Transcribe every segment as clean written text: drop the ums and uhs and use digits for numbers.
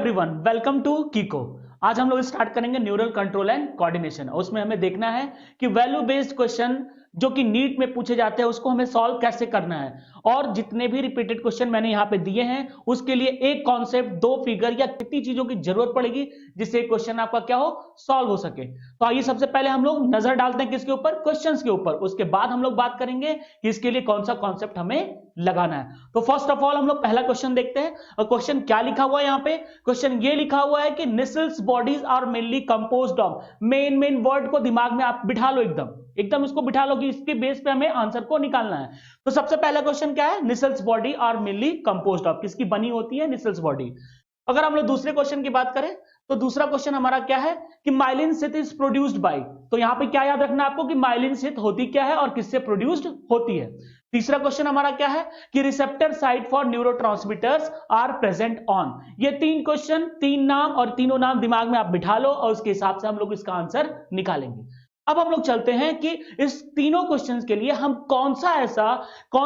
Everyone, welcome to कीको। आज हम लोग स्टार्ट करेंगे न्यूरल कंट्रोल एंड कोऑर्डिनेशन। उसमें हमें देखना है कि वैल्यू बेस्ड क्वेश्चन जो कि नीट में पूछे जाते हैं उसको हमें सॉल्व कैसे करना है। और जितने भी रिपीटेड क्वेश्चन मैंने यहाँ पे दिए हैं उसके लिए एक कॉन्सेप्ट, दो फिगर या कितनी चीजों की जरूरत पड़ेगी जिससे क्वेश्चन आपका क्या हो, सॉल्व हो सके। तो आइए सबसे पहले हम लोग नजर डालते हैं किसके ऊपर, क्वेश्चंस के ऊपर। उसके बाद हम लोग बात करेंगे कि इसके लिए कौन सा कॉन्सेप्ट हमें लगाना है। तो फर्स्ट ऑफ ऑल हम लोग पहला क्वेश्चन देखते हैं। और क्वेश्चन क्या लिखा हुआ है यहाँ पे, क्वेश्चन ये लिखा हुआ है कि Nissl's bodies are mainly composed of. Main word को दिमाग में आप बिठा लो, एकदम इसको बिठा लो कि इसके बेस पे हमें आंसर को निकालना है। तो सबसे पहला क्वेश्चन क्या है, Nissl's body are mainly composed of, किसकी बनी होती है, निसल्स बॉडी। अगर हम लोग दूसरे क्वेश्चन की बात करें तो दूसरा क्वेश्चन हमारा क्या है कि myelin sheath is produced bye. तो यहां पे क्या याद रखना है आपको कि माइलिन शीथ होती क्या है और किससे प्रोड्यूस्ड होती है। तीसरा क्वेश्चन हमारा क्या है कि receptor site for neurotransmitters are present on. ये तीन क्वेश्चन, तीन नाम और तीनों नाम दिमाग में आप बिठा लो और उसके हिसाब से हम लोग इसका आंसर निकालेंगे। अब हम लोग चलते हैं कि इस तीनों क्वेश्चंस के लिए हम कौन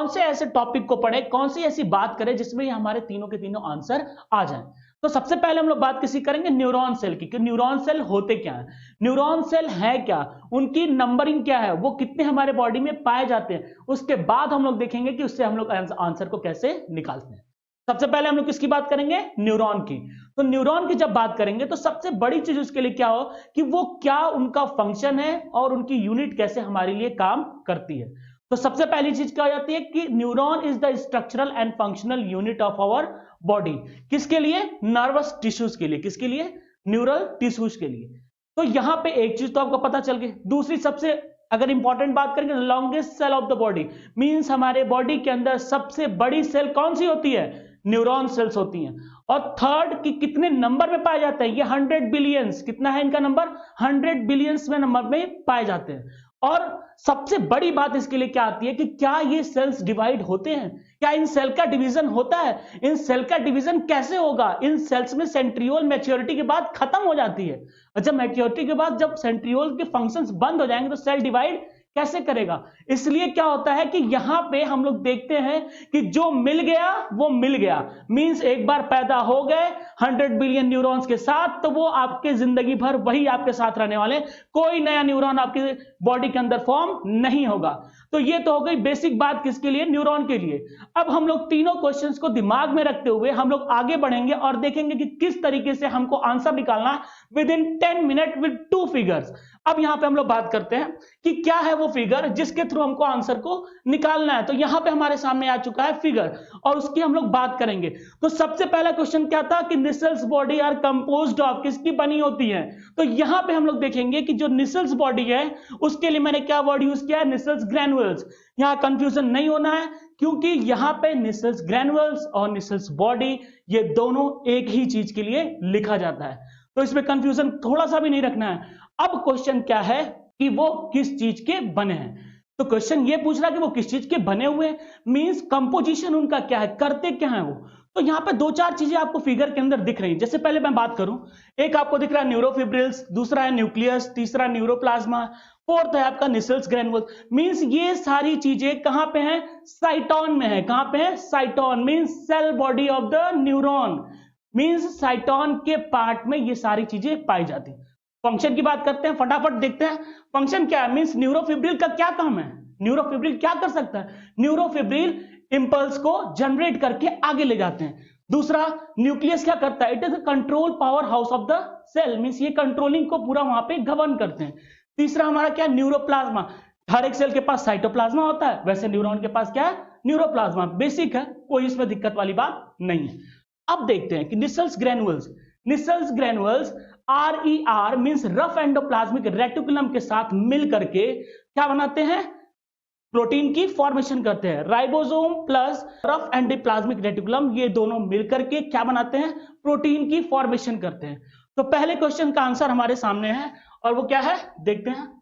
से ऐसे टॉपिक को पढ़े, कौन सी ऐसी बात करें जिसमें हमारे तीनों के तीनों आंसर आ जाएं। तो सबसे पहले हम लोग बात किसी करेंगे न्यूरॉन सेल की, कि न्यूरॉन सेल होते क्या हैं, न्यूरॉन सेल है क्या, उनकी नंबरिंग क्या है, वो कितने हमारे बॉडी में पाए जाते हैं। उसके बाद हम लोग देखेंगे कि उससे हम लोग आंसर को कैसे निकालते हैं। सबसे पहले हम लोग किसकी बात करेंगे, न्यूरॉन की। तो न्यूरॉन की जब बात करेंगे तो सबसे बड़ी चीज उसके लिए क्या हो कि वो क्या उनका फंक्शन है और उनकी यूनिट कैसे हमारे लिए काम करती है। तो सबसे पहली चीज क्या हो जाती है कि neuron is the structural and functional unit of our body. किसके लिए, नर्वस टिश्यूज के लिए, किसके लिए, न्यूरल टिश्यूज के लिए। तो यहां पे एक चीज तो आपको पता चल गई। दूसरी सबसे अगर इंपॉर्टेंट बात करेंगे, longest cell of the body, means हमारे बॉडी के अंदर सबसे बड़ी सेल कौन सी होती है, न्यूरॉन सेल्स होती हैं। और थर्ड कि कितने नंबर में पाए जाते हैं, ये 100 बिलियंस, कितना है इनका नंबर, 100 बिलियंस में नंबर में पाए जाते हैं। और सबसे बड़ी बात इसके लिए क्या आती है कि क्या ये सेल्स डिवाइड होते हैं, क्या इन सेल का डिवीजन होता है, इन सेल का डिवीजन कैसे होगा। इन सेल्स में सेंट्रियोल मैच्योरिटी के बाद खत्म हो जाती है, और जब मैच्योरिटी के बाद जब सेंट्रियोल के फंक्शंस बंद हो जाएंगे तो सेल डिवाइड कैसे करेगा। इसलिए क्या होता है कि यहां पे हम लोग देखते हैं कि जो मिल गया वो मिल गया, मींस एक बार पैदा हो गए 100 बिलियन न्यूरॉन्स के साथ तो वो आपके जिंदगी भर वही आपके साथ रहने वाले, कोई नया न्यूरॉन आपकी बॉडी के अंदर फॉर्म नहीं होगा। तो ये तो हो गई बेसिक बात किसके लिए, न्यूरॉन के लिए। अब हम लोग तीनों क्वेश्चंस को दिमाग में रखते हुए हम लोग आगे बढ़ेंगे और देखेंगे कि किस तरीके से हमको आंसर निकालना with in 10 minute with 2 figures. अब यहां पे हम लोग बात करते हैं कि क्या है वो फिगर जिसके थ्रू हमको आंसर को निकालना है। तो यहां पे हमारे सामने आ चुका है फिगर और उसकी हम लोग बात करेंगे। तो सबसे पहला क्वेश्चन क्या था कि Nissl's body are composed of, किसकी बनी होती है। तो यहां पे हम लोग देखेंगे कि जो निसल्स बॉडी है उसके लिए मैंने क्या वर्ड यूज किया है, निसल्स ग्रैनुअल्स। यहां कंफ्यूजन नहीं होना है क्योंकि यहां पे निसल्स ग्रैनुअल्स और निसल्स बॉडी ये दोनों एक ही चीज के लिए लिखा जाता है, तो इसमें कंफ्यूजन थोड़ा सा भी नहीं रखना है। अब क्वेश्चन क्या है कि वो किस चीज के बने हैं। तो क्वेश्चन ये पूछ रहा है कि वो किस चीज के बने हुए हैं, मींस कंपोजिशन उनका क्या है, करते क्या है वो। तो यहां पे दो चार चीजें आपको फिगर के अंदर दिख रही हैं। जैसे पहले मैं बात करूं, एक आपको दिख रहा है न्यूरोफिब्रिल्स, दूसरा है न्यूक्लियस, तीसरा न्यूरोप्लाज्मा, फोर्थ है आपका निसल्स ग्रैनुअल्स। मींस ये सारी चीजें कहां पे हैं, साइटोन में है। कहां पे है, cyton, means cell body of the neuron, means cyton के पार्ट में ये सारी चीजें पाई जाती हैं। फंक्शन की बात करते हैं, फटाफट देखते हैं फंक्शन क्या है। मींस न्यूरोफिब्रिल का क्या काम है, न्यूरोफिब्रिल क्या कर सकता है, न्यूरोफिब्रिल इंपल्स को जनरेट करके आगे ले जाते हैं। दूसरा न्यूक्लियस क्या करता है, it is control power house of the cell, means ये कंट्रोलिंग को पूरा वहां पे गवर्न करते हैं। तीसरा हमारा क्या, न्यूरोप्लाज्मा। हर एक सेल के पास साइटोप्लाज्मा होता है, वैसे न्यूरॉन के पास क्या है, न्यूरोप्लाज्मा। बेसिक है, कोई इसमें दिक्कत वाली बात नहीं है। अब देखते हैं कि Nissl's granules, Nissl's granules RER means rough endoplasmic reticulum के साथ मिल करके क्या बनाते हैं, प्रोटीन की फॉर्मेशन करते हैं। Ribosome plus rough endoplasmic reticulum ये दोनों मिलकर के क्या बनाते हैं, प्रोटीन की फॉर्मेशन करते हैं। तो पहले क्वेश्चन का आंसर हमारे सामने है और वो क्या है, देखते हैं।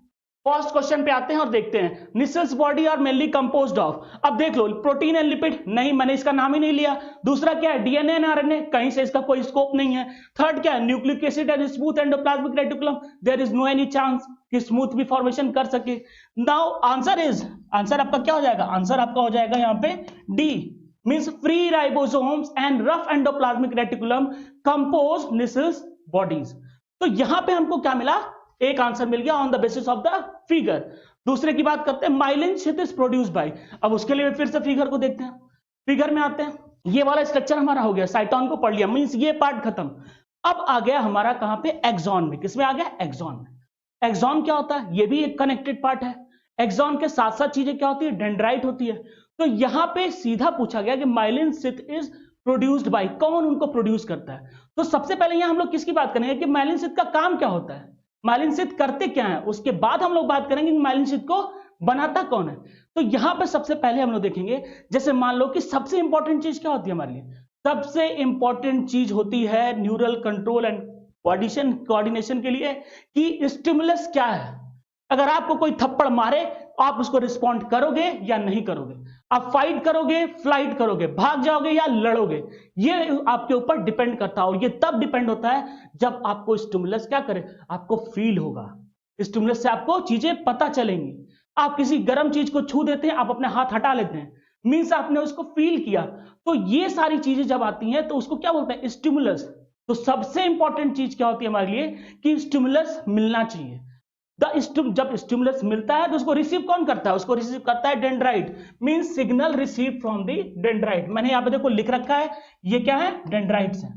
फर्स्ट क्वेश्चन पे आते हैं और देखते हैं, Nissl's body are mainly composed of. अब देख लो, प्रोटीन एंड लिपिड, नहीं मैंने इसका नाम ही नहीं लिया। दूसरा क्या है, डीएनए एंड आरएनए, कहीं से इसका कोई स्कोप नहीं है। थर्ड क्या है, nucleic acid and smooth endoplasmic reticulum, there is no any chance कि स्मूथ भी फॉर्मेशन कर सके। नाउ आंसर आपका क्या हो जाएगा, आंसर आपका हो जाएगा यहाँ पे D, means free ribosomes and rough endoplasmic reticulum compose Nissl's bodies. तो यहां पे हमको क्या मिला, एक आंसर मिल गया on the basis of the figure. दूसरे की बात करते हैं, myelin sheath is produced bye. अब उसके लिए फिर से फिगर को देखते हैं, फिगर में आते हैं। ये वाला स्ट्रक्चर हमारा हो गया, साइटोन को पढ़ लिया, मींस ये पार्ट खत्म। अब आ गया हमारा कहां पे, एक्सॉन में। किसमें आ गया, एक्सॉन में। एक्सॉन क्या होता है, ये भी एक कनेक्टेड पार्ट है। एक्सॉन के साथ साथ चीजें क्या होती है, डेंड्राइट होती है। तो यहां पे सीधा पूछा गया कि myelin sheath is produced bye, कौन उनको प्रोड्यूस करता है। तो सबसे पहले यहां हम लोग किसकी बात करेंगे कि माइलिन शीथ का काम क्या होता है, माइलिन शीथ करते क्या है। उसके बाद हम लोग बात करेंगे कि माइलिन शीथ को बनाता कौन है। तो यहां पर सबसे पहले हम लोग देखेंगे, जैसे मान लो कि सबसे इंपॉर्टेंट चीज क्या होती है हमारे लिए, सबसे इंपॉर्टेंट चीज होती है न्यूरल कंट्रोल एंड कोऑर्डिनेशन के लिए कि स्टिमुलस क्या है। अगर आपको कोई थप्पड़ मारे आप उसको रिस्पॉन्ड करोगे या नहीं करोगे, आप फाइट करोगे, फ्लाइट करोगे, भाग जाओगे या लड़ोगे, ये आपके ऊपर डिपेंड करता है। और ये तब डिपेंड होता है जब आपको स्टिमुलस क्या करे, आपको फील होगा। स्टिमुलस से आपको चीजें पता चलेंगी। आप किसी गर्म चीज को छू देते हैं, आप अपने हाथ हटा लेते हैं, मीन्स आपने उसको फील किया। तो ये सारी चीजें जब आती हैं तो उसको क्या बोलते हैं, स्टिमुलस। तो सबसे इंपॉर्टेंट चीज क्या होती है हमारे लिए कि स्टिमुलस मिलना चाहिए। जब स्टिमुलस मिलता है तो उसको रिसीव कौन करता है, उसको रिसीव करता है dendrite, means signal receive from the dendrite. मैंने यहां पे देखो लिख रखा है, ये क्या है, डेंड्राइट्स है।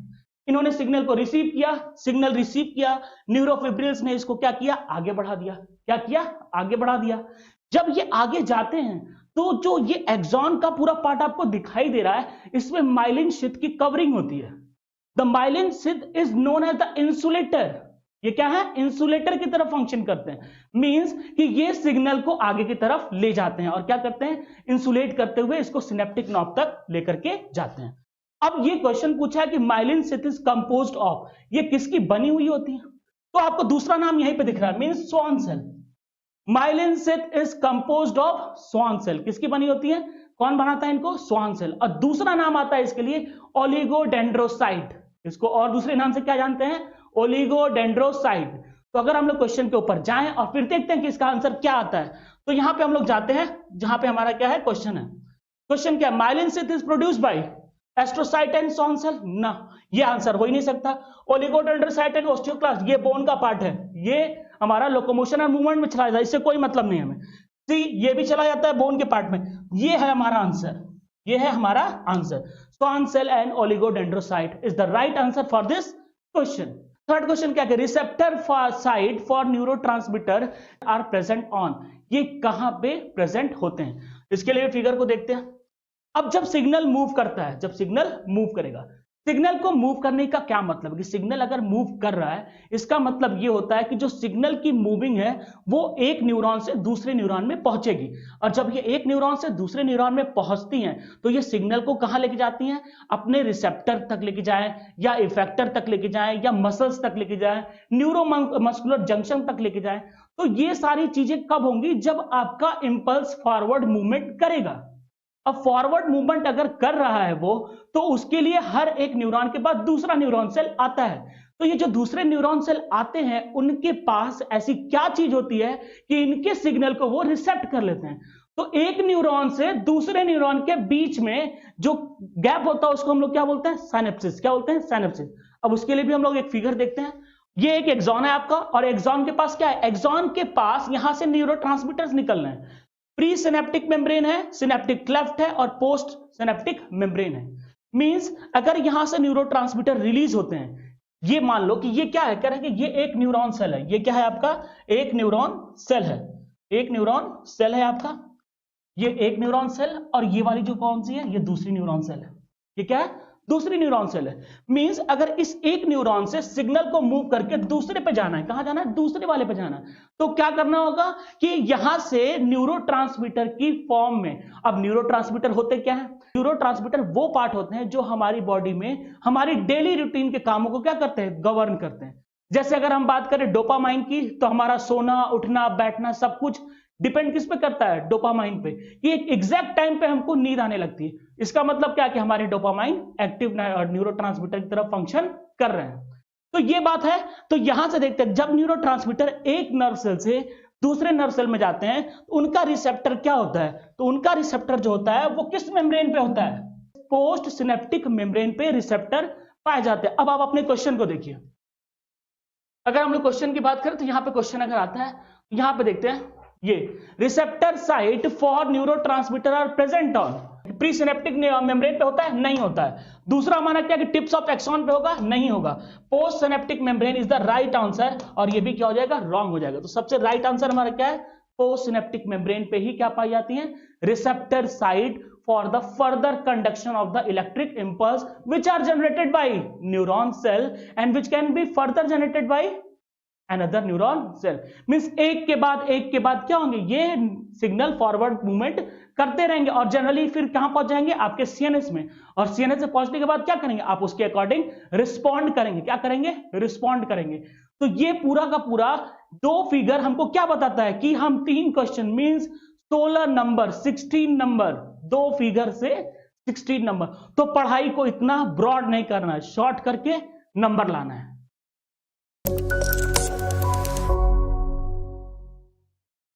इन्होंने सिग्नल को रिसीव किया, सिग्नल रिसीव किया, न्यूरोफिब्रिल्स ने इसको क्या किया, आगे बढ़ा दिया। क्या किया, आगे बढ़ा दिया। जब ये आगे जाते हैं तो जो ये एक्सॉन का पूरा पार्ट आपको दिखाई दे रहा है, इसमें माइलिन शीथ की कवरिंग होती है। The myelin sheath is known as the insulator. ये क्या है, इंसुलेटर की तरफ फंक्शन करते हैं, मींस कि ये सिग्नल को आगे की तरफ ले जाते हैं और क्या करते हैं, इंसुलेट करते हुए इसको सिनेप्टिक नॉब तक लेकर के जाते हैं। अब ये क्वेश्चन पूछा है कि myelin sheath is composed of, ये किसकी बनी हुई होती है। तो आपको दूसरा नाम यहीं पे दिख रहा है, means Schwann cell. Myelin sheath is composed of Schwann cell. किसकी बनी होती है, कौन बनाता है इनको, स्वान सेल। और दूसरा नाम आता है इसके लिए ओलिगोडेंड्रोसाइट। इसको और दूसरे नाम से क्या जानते हैं, ओलिगोडेंड्रोसाइट। तो अगर हम लोग क्वेश्चन के ऊपर जाएं और फिर देखते हैं कि इसका आंसर क्या आता है, तो यहां पे हम लोग जाते हैं जहां पे हमारा क्या है, क्वेश्चन है। क्वेश्चन क्या है, myelin sheath is produced by astrocyte and Schwann cell ना, ये आंसर हो ही नहीं सकता। ओलिगोडेंड्रोसाइट एंड ओस्टियोक्लास्ट, ये बोन का पार्ट है, ये हमारा लोकोमोशन और मूवमेंट में चला जाता है, इससे कोई मतलब नहीं हमें। सी, ये भी चला जाता है बोन के पार्ट में। ये है हमारा आंसर, ये है हमारा answer. Schwann cell and oligodendrocyte is the right answer for this question. Third question क्या है, receptor site for neurotransmitter are present on, ये कहां पे प्रेजेंट होते हैं। इसके लिए फिगर को देखते हैं। अब जब सिग्नल मूव करता है, जब सिग्नल मूव करेगा, सिग्नल को मूव करने का क्या मतलब है कि सिग्नल अगर मूव कर रहा है, इसका मतलब ये होता है कि जो सिग्नल की मूविंग है वो एक न्यूरॉन से दूसरे न्यूरॉन में पहुंचेगी। और जब ये एक न्यूरॉन से दूसरे न्यूरॉन में पहुंचती हैं तो ये सिग्नल को कहां लेके जाती हैं, अपने रिसेप्टर तक लेके जाएं या इफेक्टर तक लेके जाएं या मसल्स तक लेके जाएं, न्यूरोमस्कुलर जंक्शन तक लेके जाएं। तो ये सारी चीजें कब होंगी, जब आपका इंपल्स फॉरवर्ड मूवमेंट करेगा। अब फॉरवर्ड मूवमेंट अगर कर रहा है वो, तो उसके लिए हर एक न्यूरॉन के पास दूसरा न्यूरॉन सेल आता है। तो ये जो दूसरे न्यूरॉन सेल आते हैं उनके पास ऐसी क्या चीज होती है कि इनके सिग्नल को वो रिसेप्ट कर लेते हैं। तो एक न्यूरॉन से दूसरे न्यूरॉन के बीच में जो गैप होता है उसको हम लोग क्या बोलते हैं, साइनेप्सिस। क्या बोलते हैं, साइनेप्सिस। अब उसके लिए भी हम लोग एक फिगर देखते हैं। ये एक एक्सॉन है आपका, और एक्सॉन के पास क्या है, एक्सॉन के पास यहां से न्यूरोट्रांसमीटर्स निकल रहे हैं। प्री सिनेप्टिक मेम्ब्रेन है, सिनेप्टिक क्लेफ्ट है और पोस्ट सिनेप्टिक मेम्ब्रेन है। मींस अगर यहां से न्यूरोट्रांसमीटर रिलीज होते हैं, ये मान लो कि ये क्या है, कह रहे हैं कि ये एक न्यूरॉन सेल है। ये क्या है आपका, एक न्यूरॉन सेल है, एक न्यूरॉन सेल है आपका, ये एक न्यूरॉन सेल। और ये वाली जो कौन सी है, ये दूसरी न्यूरॉन सेल है। ये क्या है, दूसरी न्यूरॉन सेल है। मींस अगर इस एक न्यूरॉन से सिग्नल को मूव करके दूसरे पे जाना है, कहां जाना है, दूसरे वाले पे जाना है, तो क्या करना होगा कि यहां से न्यूरोट्रांसमीटर की फॉर्म में। अब न्यूरोट्रांसमीटर होते क्या है, न्यूरोट्रांसमीटर वो पार्ट होते हैं जो हमारी बॉडी में हमारी डेली रूटीन के कामों को क्या करते हैं, गवर्न करते हैं। जैसे अगर हम बात करें डोपामाइन की, तो हमारा सोना, उठना, बैठना सब कुछ डिपेंड किस पे करता है, डोपामाइन पे, कि एक एग्जैक्ट टाइम पे हमको नींद आने लगती है। इसका मतलब क्या कि हमारे डोपामाइन एक्टिव न्यूरोट्रांसमीटर की तरफ फंक्शन कर रहे हैं। तो ये बात है। तो यहां से देखते हैं, जब न्यूरोट्रांसमीटर एक नर्व सेल से दूसरे नर्व सेल में जाते हैं तो उनका रिसेप्टर क्या होता है, तो उनका रिसेप्टर जो होता है वो किस मेम्ब्रेन पे होता है, पोस्ट सिनेप्टिक मेम्ब्रेन पे रिसेप्टर पाए जाते हैं। अब आप अपने क्वेश्चन को देखिए, अगर हम लोग क्वेश्चन की बात करें तो यहां पे क्वेश्चन अगर आता है, यहां पे देखते हैं, ये receptor site for neurotransmitter are present on pre synaptic membrane पे होता है, नहीं होता है। दूसरा हमारा क्या कि टिप्स ऑफ एक्सॉन पे होगा, नहीं होगा। Post synaptic membrane is the right answer, और ये भी क्या हो जाएगा, रॉन्ग हो जाएगा। तो सबसे राइट आंसर हमारा क्या है, पोस्ट सिनेप्टिक मेम्ब्रेन पे ही क्या पाई जाती है, receptor site for the further conduction of the electric impulse which are generated by neuron cell and which can be further generated by another neuron cell. Means एक के बाद क्या होंगे, ये सिग्नल फॉरवर्ड मूवमेंट करते रहेंगे और जनरली फिर कहां पहुंच जाएंगे, आपके सीएनएस में, और सीएनएस से पहुंचने के बाद क्या करेंगे, आप उसके अकॉर्डिंग रिस्पॉन्ड करेंगे। क्या करेंगे, रिस्पॉन्ड करेंगे। तो ये पूरा का पूरा दो फिगर हमको क्या बताता है कि हम 3 question means 16 number 16 number, 2 figure से 16 नंबर। तो पढ़ाई को इतना ब्रॉड नहीं करना है, शॉर्ट करके नंबर लाना है।